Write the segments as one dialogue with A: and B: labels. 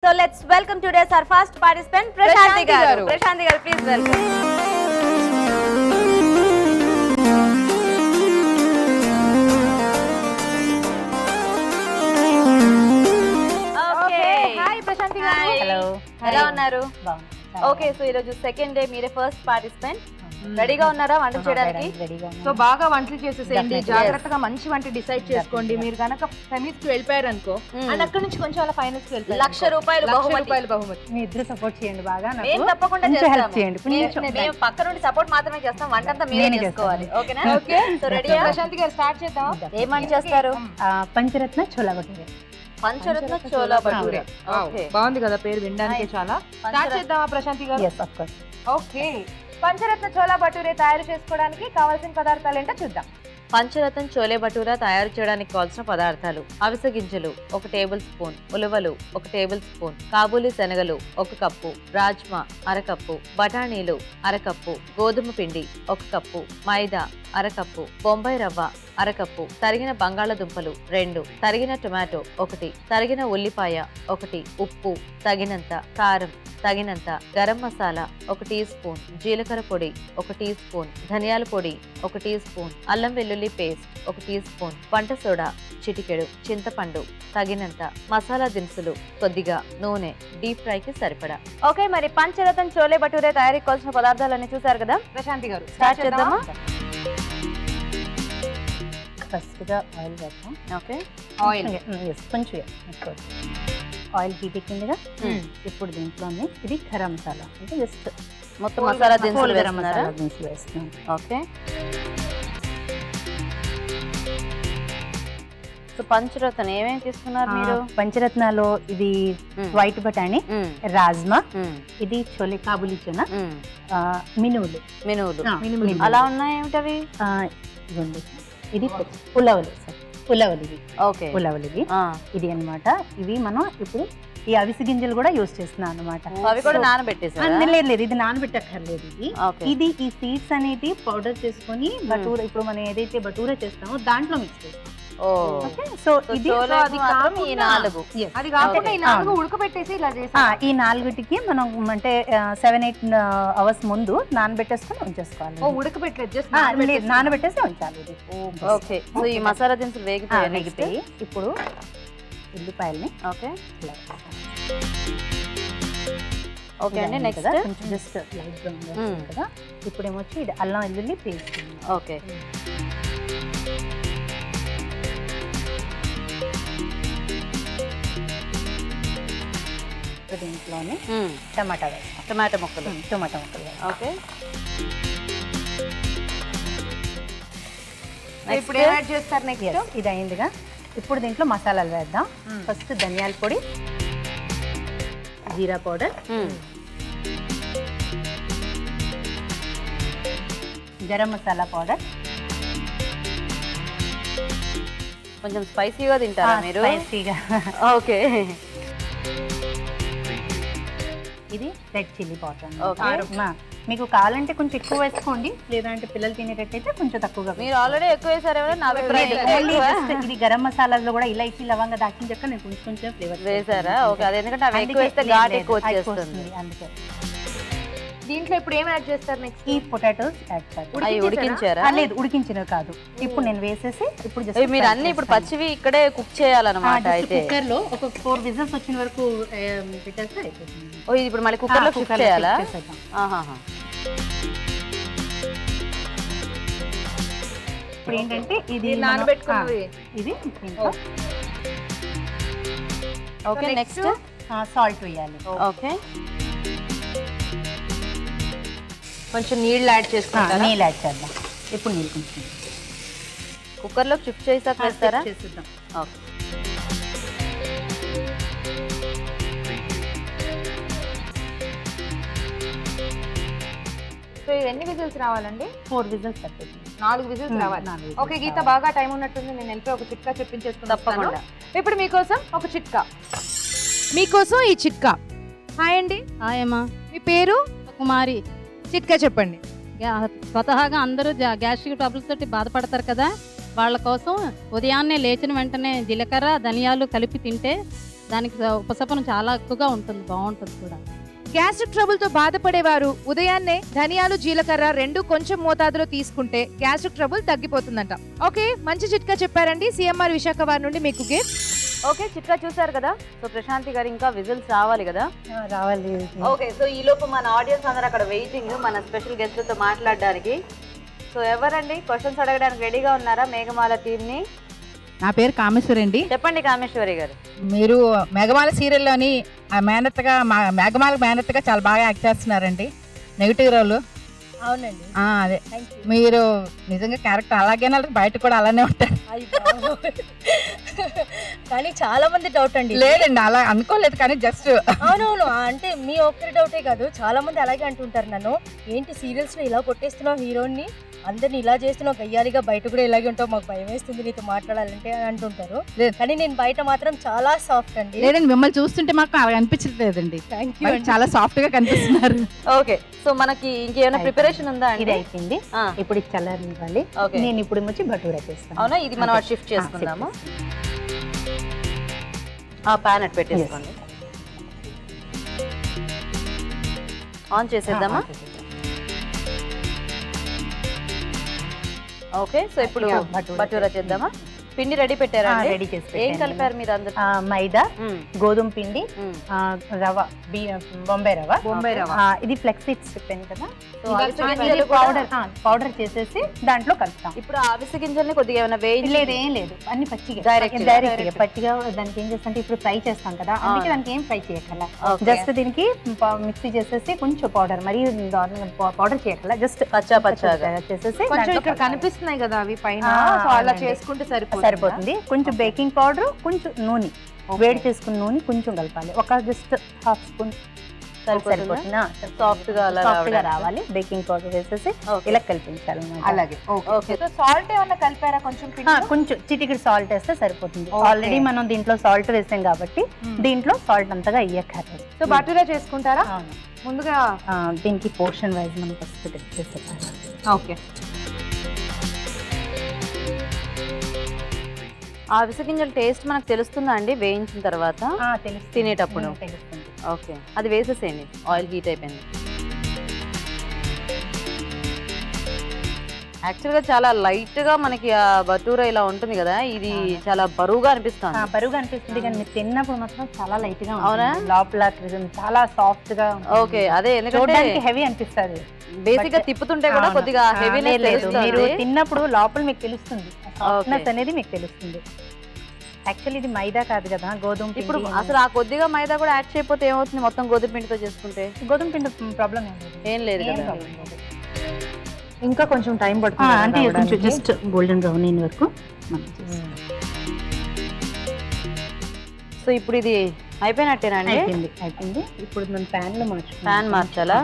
A: So let's welcome today's our first participant, Prashanti garu. Prashanti garu, please welcome. Okay.
B: Hi Prashanti garu.
A: Hello. Hello unnaru. Okay, so iroju second day mere first participant. రెడీగా ఉన్నారా వంట చేయడానికి?
B: So బాగా వంటలు చేసేసేయండి, జాగ్రత్తగా మంచి వంట డిసైడ్ చేసుకోండి. మీరు కనుక సెమీస్ కి వెళ్ళిపోయారు అనుకో అండ్ అక్కడ నుంచి కొంచెం అలా ఫైనల్స్ కి వెళ్ళిపోయారు,
A: ₹1,00,000
B: బహుమతి.
C: మీ ఇద్దరు సపోర్ట్ చేయండి బాగా.
A: మేము తప్పకుండా
C: హెల్ప్ చేయండి.
A: మేము పక్క నుండి సపోర్ట్ మాత్రమే చేస్తాం, వంట అంతా మీరే చేసుకోవాలి. ఓకేనా?
B: Okay,
A: so ready?
B: ప్రశాంతి గారు స్టార్ట్ చేద్దాం.
A: ఏం వంట చేస్తారు?
C: పంచరత్న చోళా భటూరే.
A: పంచరత్న చోళా భటూరే. ఓకే,
B: బాగుంది కదా పేరు, వినడానికి చాలా. స్టార్ట్ చేద్దామా ప్రశాంతి గారు?
C: yes of course.
B: Okay, Pancharatna Chola bhature తయారు చేసుకోవడానికి కావాల్సిన పదార్థాలు ఏంటో చూద్దాం.
A: పంచరత్న చోలే భటూరా తయారు చేయడానికి కావాల్సిన పదార్థాలు: అవిసె గింజలు 1 టేబుల్ స్పూన్, ఉలవలు 1 టేబుల్ స్పూన్, కాబూలి శనగలు 1 కప్పు, రాజ్మా 1/2 కప్పు, బఠానీలు 1/2 కప్పు, గోధుమ పిండి 1 కప్పు, మైదా 1/2 కప్పు, బొంబాయి రవ్వ 1/2 కప్పు, తరిగిన బంగాళదుంపలు 2, తరిగిన టొమాటో 1, తరిగిన ఉల్లిపాయ 1, ఉప్పు తగినంత, కారం తగినంత, గరం మసాలా 1 టీ స్పూన్, జీలకర్ర పొడి 1 టీ స్పూన్, ధనియాల పొడి 1 టీ స్పూన్, అల్లం వెల్లుల్లి పేస్ట్ 1 టీ స్పూన్, వంట సోడా చిటికెడు, చింతపండు తగినంత, మసాలా దినుసులు కొద్దిగా, నూనె, డీప్ ఫ్రైకి సరిపడా. ఓకే, మరి పంచరత్న చోలే భటూరే తయారీకి కావాల్సిన పదార్థాలన్నీ చూసారు కదా?
B: ప్రశాంతి గారు
A: స్టార్ట్ చేద్దామా?
C: ఫస్ట్ గా ఆయిల్ వేద్దాం.
A: ఓకే,
B: ఆయిల్
C: కొంచెం ఆయిల్ హీట్ ఎక్కిందిగా. ఇప్పుడు దీంట్లోనే ఇది గరం మసాలా, అంటే జస్ట్
A: మొత్తం మసాలా దినుసులు
C: గరం
A: వేస్తున్నారా?
C: మసాలా దినుసులు వేస్తున్నాం.
A: ఓకే, సో పంచరత్న ఏమేమి తీసుకున్నారు మీరు?
C: పంచరత్నాలో ఇది వైట్ బఠానీ, రాజ్మా, ఇది చోలే కాబూలి చనా, మినువులు.
A: మినువులు అలా ఉన్నాయి ఏమిటవి?
C: ఇదిగోండి, ఇది ఉలవలు. ఉలవలు ఇవి.
A: ఓకే,
C: ఉలవలు ఇవి. ఇది అన్నమాట. ఇవి మనం ఇప్పుడు ఈ అవిసె గింజలు కూడా యూజ్ చేస్తున్నాం అన్నమాట.
A: అవి కూడా నానబెట్టేసారా?
C: లేదు, ఇది నానబెట్టక్కర్లేదు. ఇది ఈ సీడ్స్ అనేది పౌడర్ చేసుకొని భటూరా, ఇప్పుడు మనం ఏదైతే భటూరా చేస్తామో దాంట్లో మిక్స్ చేస్తాం. సో ఇది
A: అది కాకుండా ఈ 4
B: అది కాకుండా ఈ 4 ఉడకబెట్టేసి ఇలా చేసి
C: ఈ 4టికి మనం అంటే 7-8 అవర్స్ ముందు నానబెట్టేసుకొని ఉంచేసుకోవాలి.
B: ఉడకబెట్టలేదు, జస్ట్
C: నానబెట్టేసి ఉంచాలి ఇది.
A: ఓకే, సో ఈ మసాలా దినుసులు వేగిపోయి
C: ఇప్పుడు ఉల్లిపాయల్ని
A: ఓకే
C: ఇలా
A: ఓకే అండి. నెక్స్ట్
C: కొంచెం జస్ట్ లైట్ బ్రౌన్ కదా. ఇప్పుడు ఏమొచ్చి ఇది అల్లం వెల్లుల్లి పేస్ట్.
A: ఓకే,
C: దీంట్లోనే టమాటా వేస్తాం.
A: టమాటా ముక్కలు
C: వేస్తాం.
A: ఓకే,
B: ఇప్పుడు ఏం యాడ్ చేస్తారు నెక్స్ట్?
C: ఇది అయిందిగా. ఇప్పుడు దీంట్లో మసాలాలు వేద్దాం. ఫస్ట్ ధనియాల పొడి, జీరా పౌడర్, గరం మసాలా పౌడర్.
A: కొంచెం స్పైసీగా తింటారా మీరు?
C: స్పైసీగా.
A: ఓకే,
C: ఇది రెడ్ చిల్లీ పౌడర్.
A: ఓకే,
C: మీకు కావాలంటే కొంచెం ఎక్కువ వేసుకోండి, లేదంటే పిల్లలు తినేటట్టయితే కొంచెం తక్కువగా.
A: మీరు ఆల్రెడీ ఎక్కువ వేసారేమో నా అభిప్రాయం.
C: ఇది గరం మసాలాలో కూడా ఇలాచి, లవంగ, దాల్చిన చెక్క నేను కొంచెం కొంచెం ఫ్లేవర్
A: వేసారా? ఓకే, అది ఎందుకంటే అవి ఎక్కువ వేస్తే ఘాట్ ఎక్కువ వచ్చేస్తుంది.
C: అందుకే
B: దీంట్లో ఇప్పుడు ఏం యాడ్ చేస్తారు నెక్స్ట్?
C: ఈ పొటాటోస్ యాడ్ చేస్తారు.
A: అవి ఉడికించారా?
C: లేదు, ఉడికించినవి కాదు. ఇప్పుడు నేను వేసేసి ఇప్పుడు
A: మీరు అన్ని ఇప్పుడు పచ్చివి ఇక్కడే కుక్ చేయాలన్నమాట. అయితే
C: కుక్కర్ లో ఒక 4 విజిల్స్ వచ్చిన వరకు పెట్టేస్తే అయిపోతుంది.
A: ఓ, ఇది ఇప్పుడు మళ్ళీ కుక్కర్ లో కుక్ చేయాలా? ఆహాహా.
C: ఇప్పుడు ఏంటంటే ఇది
B: నానబెట్టుకున్నది
C: ఇది.
A: ఓకే, నెక్స్ట్
C: సాల్ట్ వేయాలి.
A: ఓకే, కొంచెం నీళ్ళు యాడ్ చేసుకుంటారా?
C: నీళ్ళు యాడ్ చేద్దాం. ఇప్పుడు నీళ్ళు కొంచెం
A: కుక్కర్ లో షిఫ్ట్ చేసాక వేస్తారా?
C: చేసేద్దాం.
A: ఓకే,
B: సో ఎన్ని విజిల్స్ రావాలండి?
C: 4 విజిల్స్ సరిపోతుంది.
B: 4 విజిల్స్ రావాలి. ఓకే గీత, బాగా టైం ఉన్నట్టుంది, నేను వెళ్ళిపోయి ఒక చిట్కా చెప్పించేసుకున్నాను.
A: తప్పకుండా.
B: ఇప్పుడు మీకోసం ఒక చిట్కా. మీకోసం ఈ చిట్కా. హాయ్ అండి.
D: హాయ్ అమ్మా,
B: మీ పేరు?
D: కుమారి.
B: చిట్కా చెప్పండి.
D: స్వతహాగా అందరూ గ్యాస్ట్రిక్ ట్రబుల్స్ తోటి బాధపడతారు కదా, వాళ్ళ కోసం ఉదయాన్నే లేచిన వెంటనే జీలకర్ర, ధనియాలు కలిపి తింటే దానికి ఉపశమనం చాలా ఎక్కువగా ఉంటుంది, బాగుంటుంది కూడా.
B: గ్యాస్ట్రిక్ ట్రబుల్ తో బాధపడేవారు ఉదయాన్నే ధనియాలు జీలకర్ర రెండు కొంచెం మోతాదులో తీసుకుంటే గ్యాస్ట్రిక్ ట్రబుల్ తగ్గిపోతుందంట. ఓకే, మంచి చిట్కా చెప్పారండి. సిఎంఆర్ విశాఖ వారి నుండి మీకు గిఫ్ట్.
A: ఓకే, చిట్కా చూసారు కదా. సో ప్రశాంతి గారు ఇంకా విజిల్స్ రావాలి కదా.
C: రావాలి.
A: ఓకే, సో ఈ లోపు మన ఆడియన్స్ అందరూ అక్కడ వెయిటింగ్ మన స్పెషల్ గెస్ట్లతో మాట్లాడడానికి. సో ఎవరండి క్వశ్చన్స్ అడగడానికి రెడీగా ఉన్నారా మేఘమాల టీంని?
E: నా పేరు కామేశ్వరి అండి.
A: చెప్పండి కామేశ్వరి గారు.
E: మీరు మేఘమాల సీరియల్లోని మేనత్తగా మేఘమాల మేనత్తగా చాలా బాగా యాక్ట్ చేస్తున్నారండి, నెగిటివ్ రోల్.
C: అవునండి.
E: అదే మీరు నిజంగా క్యారెక్టర్ అలాగేనా బయట కూడా అలానే ఉంటారు?
C: కానీ చాలా మంది డౌట్ అండి.
E: లేదండి అలా అనుకోలేదు, కానీ జస్ట్
C: అవునవును, అంటే మీ ఒక్కరి డౌటే కాదు, చాలా మంది అలాగే అంటుంటారు నన్ను. ఏంటి సీరియల్స్ లో ఇలా కొట్టేస్తున్నావు హీరోని, అందరిని ఇలా చేస్తున్నావు, గయ్యాలిగా బయట కూడా ఇలాగే ఉంటావు, మాకు భయం వేస్తుంది నీతో మాట్లాడాలంటే అని అంటుంటారు. కానీ నేను బయట మాత్రం చాలా సాఫ్ట్ అండి.
E: లేదండి, మిమ్మల్ని చూస్తుంటే మాకు అలా అనిపించలేదండి. చాలా సాఫ్ట్ గా కనిపిస్తున్నారు.
A: ఓకే, సో మనకి ఇంకేమైనా ప్రిపరేషన్ ఉందా?
C: ఇది అయిపోయింది, ఇప్పుడు ఇది చల్లారనివ్వాలి. నేను ఇప్పుడు వచ్చి భటూరా చేస్తాను.
A: అవునా, ఇది మనం షిఫ్ట్ చేసుకుందాము. పాన్ అట్ పెట్టేసుకోండి. ఆన్ చేసేద్దామా? ఓకే, సో ఇప్పుడు భటూరా చేద్దామా? పిండి రెడీ పెట్టారా?
C: రెడీ చేసి
A: ఏం కలిపారు మీరు అందరూ?
C: మైదా, గోధుమ పిండి, రవ, బొంబాయి రవ, ఇది ఫ్లెక్స్ సీడ్స్ చెప్పాను కదా, పౌడర్ చేసేసి దాంట్లో కలుపుతాం.
A: ఇప్పుడు అవిసె గింజల్ని కొద్దిగా ఏమైనా వేయించి?
C: లేదు, ఏం లేదు, అన్ని పచ్చిగా
A: డైరెక్ట్
C: పచ్చిగా. దానికి ఏం చేస్తాం అంటే ఇప్పుడు ఫ్రై చేస్తాం కదా, అందుకే దానికి ఏం ఫ్రై చేయక్కల, జస్ట్ దీనికి మిక్సీ చేసేసి కొంచెం పౌడర్, మరి పౌడర్ చేయక్కల, జస్ట్ పచ్చగా చేసేసి
B: ఇక్కడ కనిపిస్తున్నాయి కదా అవి పైన, అలా చేసుకుంటే
C: సరిపోతుంది. కొంచెం బేకింగ్ పౌడర్, కొంచెం నూనె, వేడి చేసుకున్న నూనె కొంచెం కలపాలి, ఒక జస్ట్ హాఫ్ స్పూన్ సరిపోతుంది.
A: సాఫ్ట్ గా
C: రావాలి. బేకింగ్ పౌడర్ వేసేసి ఇలా కలిపించాలి.
B: అలాగే. ఓకే, సో సాల్ట్ ఏమన్నా కలిపారా?
C: కొంచెం చిటికెడు సాల్ట్ వేస్తే సరిపోతుంది. ఆల్రెడీ మనం దీంట్లో సాల్ట్ వేసాం కాబట్టి దీంట్లో సాల్ట్ అంతగా ఇయ్యక్కర్లేదు.
B: సో భటూరా చేసుకుంటారా? ముందుగా
C: దీనికి పోర్షన్ వైజ్ మనం ఫస్ట్ చేసేస్తాం.
B: ఓకే,
A: ఆ అవిసె గింజల టేస్ట్ మనకు తెలుస్తుందా అండి వేయించిన తర్వాత తినేటప్పుడు?
C: తెలుస్తుంది.
A: ఓకే, అది వేసేసేయండి. ఆయిల్ హీట్ అయిపోయింది. యాక్చువల్గా చాలా లైట్ గా మనకి ఆ భటూరా ఇలా ఉంటుంది కదా, ఇది చాలా బరువుగా అనిపిస్తుంది.
C: బరువుగా అనిపిస్తుంది, కానీ మీరు తిన్నప్పుడు మాత్రం చాలా లైట్ గా. అవునా? లోపల చాలా సాఫ్ట్ గా.
A: ఓకే, అదే ఎందుకంటే
C: హెవీ అనిపిస్తుంది.
A: బేసిక్ గా తిప్పుతుంటే కూడా కొద్దిగా హెవీనెస్ తెలుస్తుంది.
C: మీరు తిన్నప్పుడు లోపల మీకు తెలుస్తుంది, సాఫ్ట్నెస్ అనేది మీకు తెలుస్తుంది. యాక్చువల్లీ ఇది మైదా కాదు కదా, గోధుమ.
A: ఇప్పుడు అసలు ఆ కొద్దిగా మైదా కూడా యాడ్ చేయకపోతే ఏమవుతుంది? మొత్తం గోధుమ పిండితో చేసుకుంటే
C: గోధుమ పిండి ప్రాబ్లం
A: ఏం లేదు కదా.
B: ఇంకా కొంచెం టైం పడుతుంది
C: అంటే కొంచెం జస్ట్ గోల్డెన్ బ్రౌన్ అయిన వరకు.
A: సో ఇప్పుడు ఇది అయిపోయినట్టేనా అండి?
C: అయిపోయింది. ఇప్పుడు మనం ప్యాన్
A: మార్చాలా?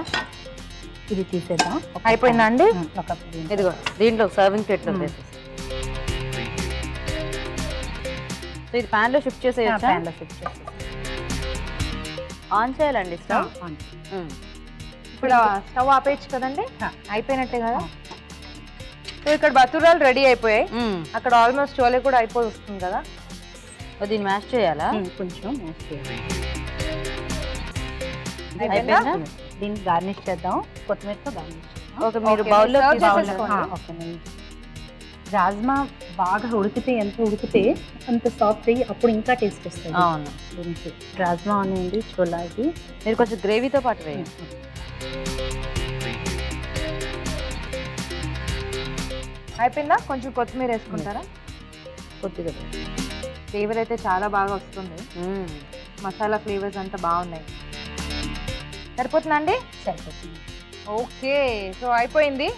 C: ఇది తీసేద్దాం.
B: అయిపోయిందా అండి?
A: ఇదిగో దీంట్లో సర్వింగ్ ప్లేట్లో వేసేసి. సో ఇది ప్యాన్ లో షిఫ్ట్ చేసేయచ్చా? ఆన్ చేయాలండి స్టవ్.
B: ఇప్పుడు స్టవ్ ఆపేయచ్చు కదండి, అయిపోయినట్టే కదా. సో ఇక్కడ భటూరాలు రెడీ అయిపోయాయి, అక్కడ ఆల్మోస్ట్ చోలే కూడా అయిపోయి వస్తుంది కదా.
A: దీన్ని మ్యాష్ చేయాలా?
C: కొంచెం మ్యాష్ చేయాలి. దీన్ని గార్నిష్ చేద్దాం, కొత్తిమీరతో గార్నిష్.
A: ఓకే, మీరు బౌల్లో
C: రాజ్మా బాగా ఉడికితే, ఎంత ఉడికితే అంత సాఫ్ట్ అయ్యి అప్పుడు ఇంకా టేస్ట్ వస్తుంది.
A: అవును,
C: దీనికి రాజ్మా అనేది చోలా, ఇది
A: మీరు కొంచెం గ్రేవీతో పాటు వేయండి.
B: అయిపోయిందా? కొంచెం కొత్తిమీర వేసుకుంటారా?
A: కొద్దిగా
B: ఫ్లేవర్ అయితే చాలా బాగా వస్తుంది, మసాలా ఫ్లేవర్స్ అంతా బాగున్నాయి. సరిపోతుందా అండి?
C: సరిపోతుంది.
B: ఓకే, సో అయిపోయింది.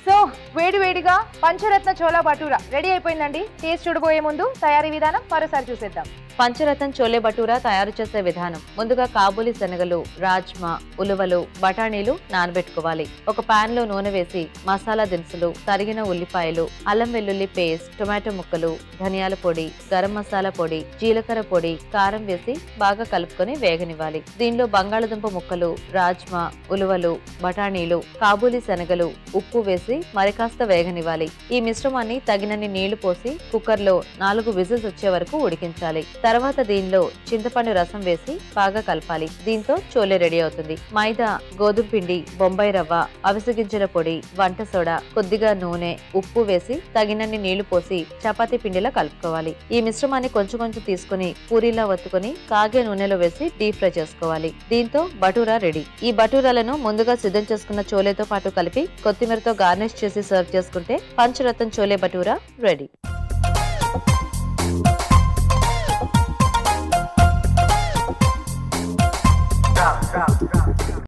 B: సో వేడి వేడిగా పంచరత్న చోలా భటూరా రెడీ అయిపోయిందండి. టేస్ట్ చూడబోయే ముందు తయారీ విధానం మరోసారి చూసేద్దాం.
A: పంచరత్న చోలే భటూరా తయారు చేసే విధానం. ముందుగా కాబూలి శనగలు, రాజ్మా, ఉలువలు, బఠానీలు నానబెట్టుకోవాలి. ఒక పాన్ లో నూనె వేసి మసాలా దినుసులు, తరిగిన ఉల్లిపాయలు, అల్లం వెల్లుల్లి పేస్ట్, టొమాటో ముక్కలు, ధనియాల పొడి, గరం మసాలా పొడి, జీలకర్ర పొడి, కారం వేసి బాగా కలుపుకొని వేగనివ్వాలి. దీనిలో బంగాళదుంప ముక్కలు, రాజ్మా, ఉలువలు, బఠానీలు, కాబూలి శనగలు, ఉప్పు వేసి మరికాస్త వేగనివ్వాలి. ఈ మిశ్రమాన్ని తగినన్ని నీళ్లు పోసి కుక్కర్ లో 4 విజిల్స్ వచ్చే వరకు ఉడికించాలి. తర్వాత దీనిలో చింతపండు రసం వేసి బాగా కలపాలి. దీంతో చోలే రెడీ అవుతుంది. మైదా, గోధుమ పిండి, బొంబాయి రవ్వ, అవిసె గింజల పొడి, వంట సోడా, కొద్దిగా నూనె, ఉప్పు వేసి తగినన్ని నీళ్లు పోసి చపాతీ పిండిలా కలుపుకోవాలి. ఈ మిశ్రమాన్ని కొంచెం కొంచెం తీసుకుని పూరీలా ఒత్తుకుని కాగే నూనెలో వేసి డీప్ ఫ్రై చేసుకోవాలి. దీంతో బటూరా రెడీ. ఈ బటూరాలను ముందుగా సిద్ధం చేసుకున్న చోలేతో పాటు కలిపి కొత్తిమీరతో గార్నిష్ చేసి సర్వ్ చేసుకుంటే పంచరత్న చోలే బటూరా రెడీ.
F: Drop.